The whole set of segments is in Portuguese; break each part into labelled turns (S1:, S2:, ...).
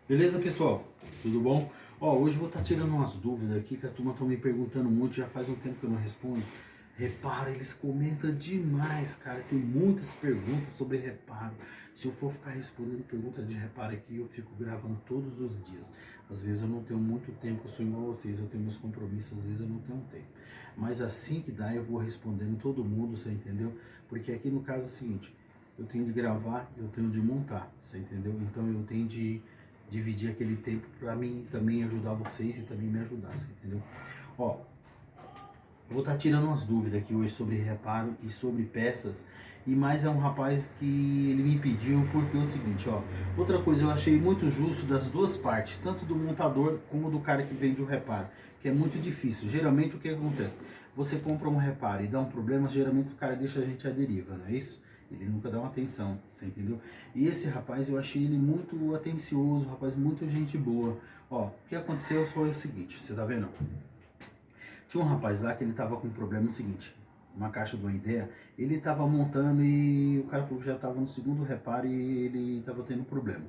S1: Beleza, pessoal? Tudo bom? Ó, hoje eu vou estar tirando umas dúvidas aqui que a turma tá me perguntando muito, já faz um tempo que eu não respondo. Reparo, eles comentam demais, cara. Tem muitas perguntas sobre reparo. Se eu for ficar respondendo pergunta de reparo aqui, eu fico gravando todos os dias. Às vezes eu não tenho muito tempo, eu sou igual a vocês, eu tenho meus compromissos, às vezes eu não tenho tempo. Mas assim que dá, eu vou respondendo todo mundo, você entendeu? Porque aqui no caso é o seguinte, eu tenho de gravar, eu tenho de montar, você entendeu? Então eu tenho de dividir aquele tempo para mim também ajudar vocês e também me ajudar, você entendeu? Ó, eu vou estar tirando umas dúvidas aqui hoje sobre reparo e sobre peças. E mais é um rapaz que ele me pediu porque é o seguinte, ó. Outra coisa eu achei muito justo das duas partes, tanto do montador como do cara que vende o reparo, que é muito difícil. Geralmente o que acontece? Você compra um reparo e dá um problema, geralmente o cara deixa a gente à deriva, não é isso? Ele nunca dá uma atenção, você entendeu? E esse rapaz eu achei ele muito atencioso, rapaz, muito gente boa. Ó, o que aconteceu foi o seguinte, você tá vendo? Tinha um rapaz lá que ele tava com um problema seguinte, uma caixa de uma ideia, ele tava montando e o cara falou que já tava no segundo reparo e ele tava tendo problema.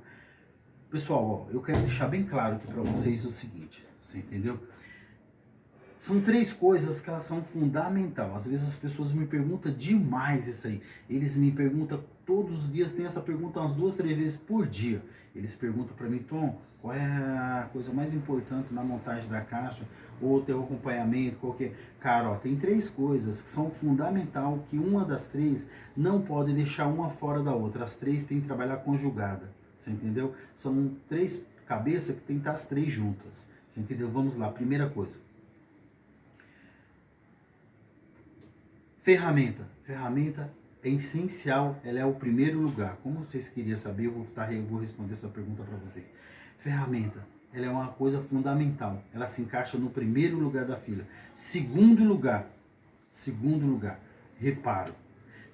S1: Pessoal, ó, eu quero deixar bem claro aqui para vocês o seguinte, você entendeu? São três coisas que elas são fundamentais. Às vezes as pessoas me perguntam demais isso aí. Eles me perguntam todos os dias, tem essa pergunta umas duas, três vezes por dia. Eles perguntam para mim, Tom, qual é a coisa mais importante na montagem da caixa? Ou teu acompanhamento, qualquer. Cara, ó, tem três coisas que são fundamental, que uma das três não pode deixar uma fora da outra. As três têm que trabalhar conjugada. Você entendeu? São três cabeças que tem que estar as três juntas. Você entendeu? Vamos lá, primeira coisa. Ferramenta. Ferramenta é essencial, ela é o primeiro lugar. Como vocês queriam saber, eu vou responder essa pergunta para vocês. Ferramenta, ela é uma coisa fundamental. Ela se encaixa no primeiro lugar da fila. Segundo lugar, reparo.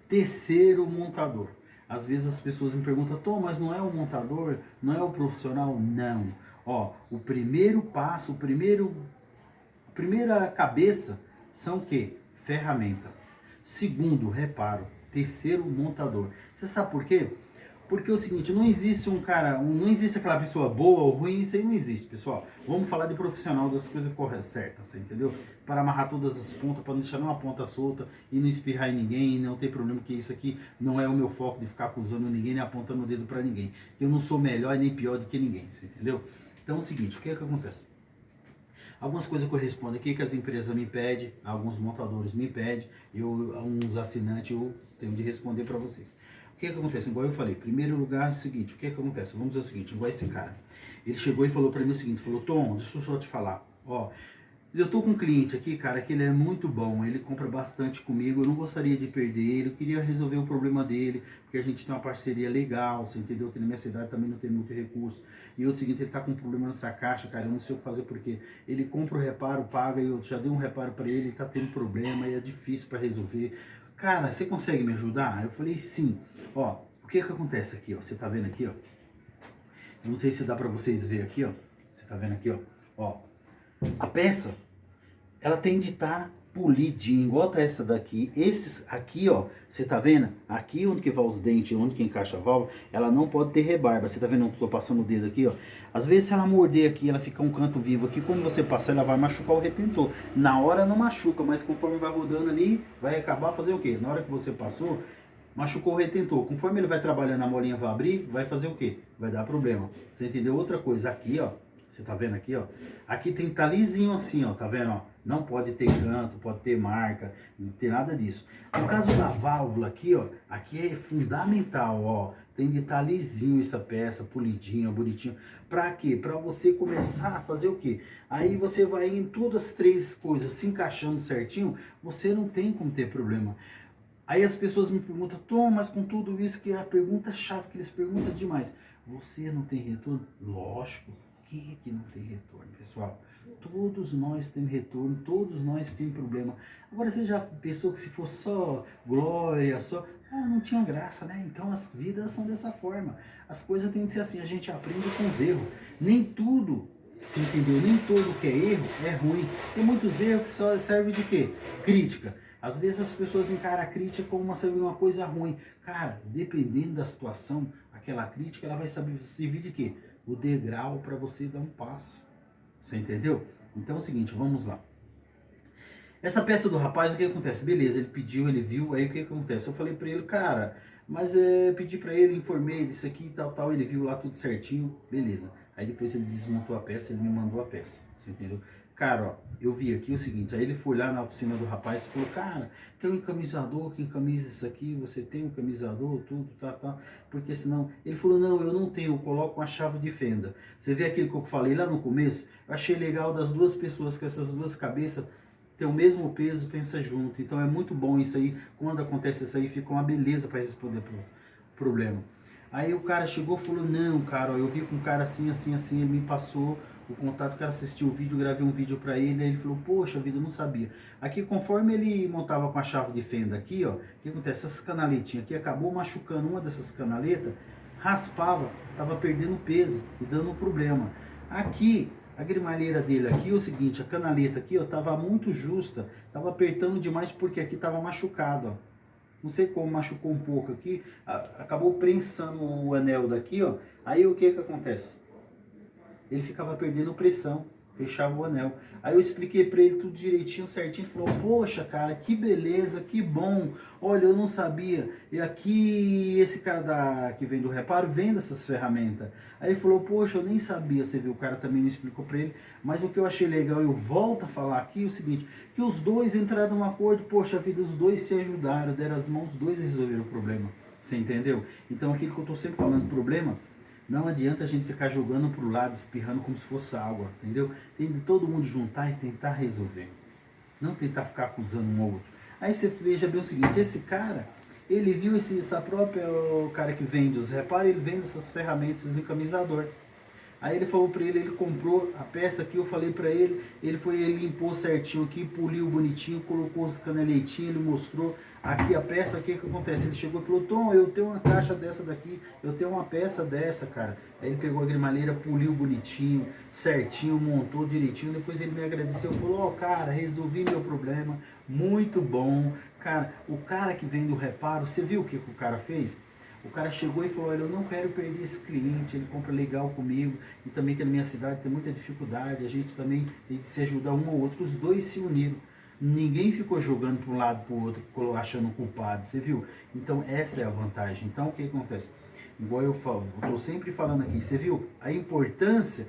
S1: Terceiro, montador. Às vezes as pessoas me perguntam, Tom, mas não é o montador? Não é o profissional? Não. Ó, o primeiro passo, a primeira cabeça são o quê? Ferramenta. Segundo, reparo. Terceiro, montador. Você sabe por quê? Porque é o seguinte, não existe um cara, não existe aquela pessoa boa ou ruim, isso aí não existe, pessoal. Vamos falar de profissional, das coisas corretas, certas, você entendeu? Para amarrar todas as pontas, para não deixar nenhuma ponta solta e não espirrar em ninguém, e não ter problema, que isso aqui não é o meu foco de ficar acusando ninguém, nem apontando o dedo para ninguém. Eu não sou melhor nem pior do que ninguém, você entendeu? Então é o seguinte, o que é que acontece? Algumas coisas correspondem aqui que as empresas me pedem, alguns montadores me pedem, uns assinantes, eu tenho de responder para vocês. O que acontece? Igual eu falei, primeiro lugar é o seguinte, o que acontece? Vamos dizer o seguinte, igual esse cara. Ele chegou e falou para mim o seguinte, falou, Tom, deixa eu só te falar, ó, eu tô com um cliente aqui, cara, que ele é muito bom, ele compra bastante comigo, eu não gostaria de perder ele, eu queria resolver o problema dele, porque a gente tem uma parceria legal, você entendeu? Que na minha cidade também não tem muito recurso. E outro seguinte, ele tá com um problema nessa caixa, cara, eu não sei o que fazer porque ele compra o reparo, paga, eu já dei um reparo para ele, tá tendo problema e é difícil para resolver. Cara, você consegue me ajudar? Eu falei, sim. Ó, o que que acontece aqui, ó? Você tá vendo aqui, ó? Eu não sei se dá para vocês ver aqui, ó. Você tá vendo aqui, ó? Ó, a peça, ela tem de estar polidinha, igual tá essa daqui. Esses aqui, ó, você tá vendo? Aqui onde que vai os dentes, onde que encaixa a válvula, ela não pode ter rebarba. Você tá vendo onde eu tô passando o dedo aqui, ó? Às vezes se ela morder aqui, ela fica um canto vivo aqui, quando você passar, ela vai machucar o retentor. Na hora não machuca, mas conforme vai rodando ali, vai acabar fazer o quê? Na hora que você passou, machucou o retentor. Conforme ele vai trabalhando, a molinha vai abrir, vai fazer o quê? Vai dar problema. Você entendeu? Outra coisa, aqui, ó, você tá vendo aqui, ó? Aqui tem que estar lisinho assim, ó, tá vendo, ó? Não pode ter canto, pode ter marca, não tem nada disso. No caso da válvula aqui, ó, aqui é fundamental, ó. Tem que estar lisinho essa peça, polidinha, bonitinho. Pra quê? Pra você começar a fazer o quê? Aí você vai em todas as três coisas se encaixando certinho, você não tem como ter problema. Aí as pessoas me perguntam, Tom, mas com tudo isso que é a pergunta-chave, que eles perguntam demais. Você não tem retorno? Lógico. Quem é que não tem retorno, pessoal? Todos nós temos retorno, todos nós temos problema. Agora você já pensou que se fosse só glória, só... Ah, não tinha graça, né? Então as vidas são dessa forma. As coisas têm que ser assim, a gente aprende com os erros. Nem tudo, se entendeu? Nem todo que é erro é ruim. Tem muitos erros que só servem de quê? Crítica. Às vezes as pessoas encaram a crítica como uma coisa ruim. Cara, dependendo da situação, aquela crítica ela vai servir de quê? o degrau para você dar um passo. Você entendeu? Então é o seguinte, vamos lá. Essa peça do rapaz, o que acontece? Beleza, ele pediu, ele viu, aí o que acontece? Eu falei pra ele, cara, mas pedi pra ele, informei disso aqui e tal, ele viu lá tudo certinho, beleza. Aí depois ele desmontou a peça, ele me mandou a peça, você entendeu? Cara, ó, eu vi aqui o seguinte, aí ele foi lá na oficina do rapaz e falou, cara, tem um encamisador que encamisa isso aqui, você tem um encamisador, tudo, tá, porque senão... Ele falou, não, eu não tenho, eu coloco uma chave de fenda. Você vê aquilo que eu falei lá no começo? Eu achei legal das duas pessoas, que essas duas cabeças tem o mesmo peso, pensa junto. Então é muito bom isso aí. Quando acontece isso aí, fica uma beleza para responder pro problema. Aí o cara chegou e falou, não, cara, ó, eu vi com um cara assim, assim, assim, ele me passou o contato, o cara assistiu o vídeo, gravei um vídeo para ele, aí ele falou, poxa vida, eu não sabia. Aqui, conforme ele montava com a chave de fenda aqui, ó, o que acontece? Essas canaletinhas aqui, acabou machucando uma dessas canaletas, raspava, tava perdendo peso e dando um problema. Aqui, a grimalheira dele aqui, é o seguinte, a canaleta aqui, ó, tava muito justa, tava apertando demais porque aqui tava machucado, ó. Não sei como machucou um pouco aqui, acabou prensando o anel daqui, ó. Aí o que que acontece? Ele ficava perdendo pressão, fechava o anel. Aí eu expliquei pra ele tudo direitinho, certinho, ele falou, poxa cara, que beleza, que bom, olha, eu não sabia, e aqui esse cara que vem do reparo vende essas ferramentas. Aí ele falou, poxa, eu nem sabia, você viu, o cara também não explicou pra ele, mas o que eu achei legal, eu volto a falar aqui, é o seguinte, que os dois entraram num acordo, poxa vida, os dois se ajudaram, deram as mãos, os dois resolveram o problema, você entendeu? Então aquilo que eu tô sempre falando, problema, não adianta a gente ficar jogando pro lado, espirrando como se fosse água, entendeu? Tem de todo mundo juntar e tentar resolver. Não tentar ficar acusando um ou outro. Aí você veja bem o seguinte, esse cara, ele viu essa própria, o cara que vende os reparos, ele vende essas ferramentas, esse encamisador. Aí ele falou pra ele, ele comprou a peça aqui, eu falei pra ele, ele limpou certinho aqui, poliu bonitinho, colocou os canaletinhos, ele mostrou aqui a peça, o que que acontece? Ele chegou e falou, Tom, eu tenho uma caixa dessa daqui, eu tenho uma peça dessa, cara. Aí ele pegou a grimalheira, poliu bonitinho, certinho, montou direitinho, depois ele me agradeceu, falou, ó, cara, resolvi meu problema, muito bom. Cara, o cara que vende o reparo, você viu o que o cara fez? O cara chegou e falou, olha, eu não quero perder esse cliente, ele compra legal comigo, e também que na minha cidade tem muita dificuldade, a gente também tem que se ajudar um ao outro, os dois se uniram. Ninguém ficou jogando para um lado para o outro, achando culpado, você viu? Então essa é a vantagem. Então o que acontece? Igual eu falo, eu estou sempre falando aqui, você viu? A importância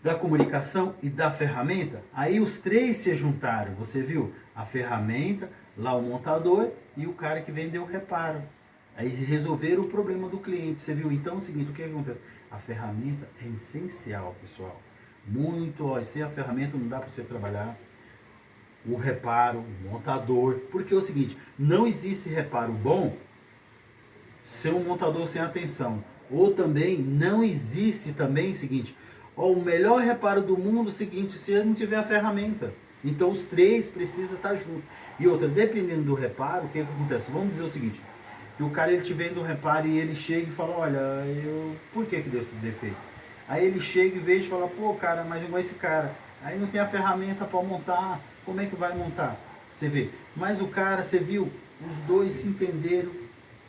S1: da comunicação e da ferramenta, aí os três se juntaram, você viu? A ferramenta, lá o montador e o cara que vendeu o reparo. Aí resolveram o problema do cliente, você viu? Então é o seguinte, o que acontece? A ferramenta é essencial, pessoal. Muito, ó, sem a ferramenta não dá para você trabalhar. O reparo, o montador. Porque é o seguinte, não existe reparo bom sem um montador sem atenção. Ou também, não existe também o seguinte, ó, o melhor reparo do mundo é o seguinte, se ele não tiver a ferramenta. Então os três precisam estar juntos. E outra, dependendo do reparo, o que acontece? Vamos dizer o seguinte, que o cara ele te vende um reparo e ele chega e fala, olha, por que deu esse defeito? Aí ele chega e veja e fala, pô cara, mas igual esse cara, aí não tem a ferramenta para montar, como é que vai montar? Você vê, mas o cara, você viu, os dois se entenderam,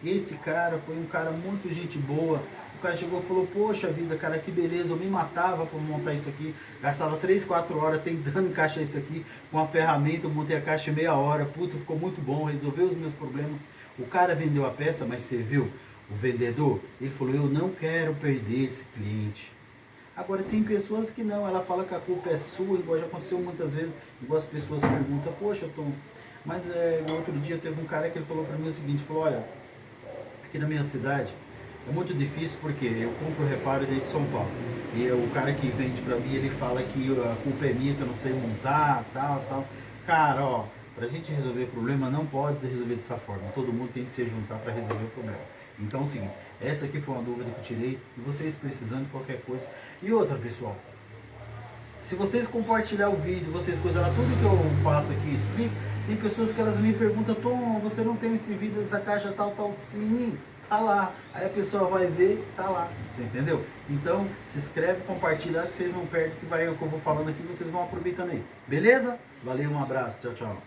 S1: esse cara foi um cara muito gente boa, o cara chegou e falou, poxa vida, cara, que beleza, eu me matava para montar isso aqui, gastava 3, 4 horas tentando encaixar isso aqui, com a ferramenta eu montei a caixa em meia hora, puta, ficou muito bom, resolveu os meus problemas. O cara vendeu a peça, mas você viu, o vendedor, ele falou, eu não quero perder esse cliente. Agora tem pessoas que não, ela fala que a culpa é sua, igual já aconteceu muitas vezes, igual as pessoas perguntam, poxa Tom, mas no outro dia teve um cara que ele falou para mim o seguinte, falou, olha, aqui na minha cidade é muito difícil porque eu compro reparo dentro de São Paulo. E o cara que vende para mim, ele fala que a culpa é minha, que eu não sei montar, tal. Cara, ó, pra gente resolver o problema, não pode resolver dessa forma. Todo mundo tem que se juntar para resolver o problema. Então é o seguinte, essa aqui foi uma dúvida que eu tirei, e vocês precisando de qualquer coisa. E outra, pessoal, se vocês compartilhar o vídeo, vocês coisar lá, tudo que eu faço aqui, explico, tem pessoas que elas me perguntam, Tom, você não tem esse vídeo dessa caixa tal, sim, tá lá. Aí a pessoa vai ver, tá lá, você entendeu? Então, se inscreve, compartilha que vocês não perdem, que vai o que eu vou falando aqui, vocês vão aproveitando aí. Beleza? Valeu, um abraço, tchau, tchau.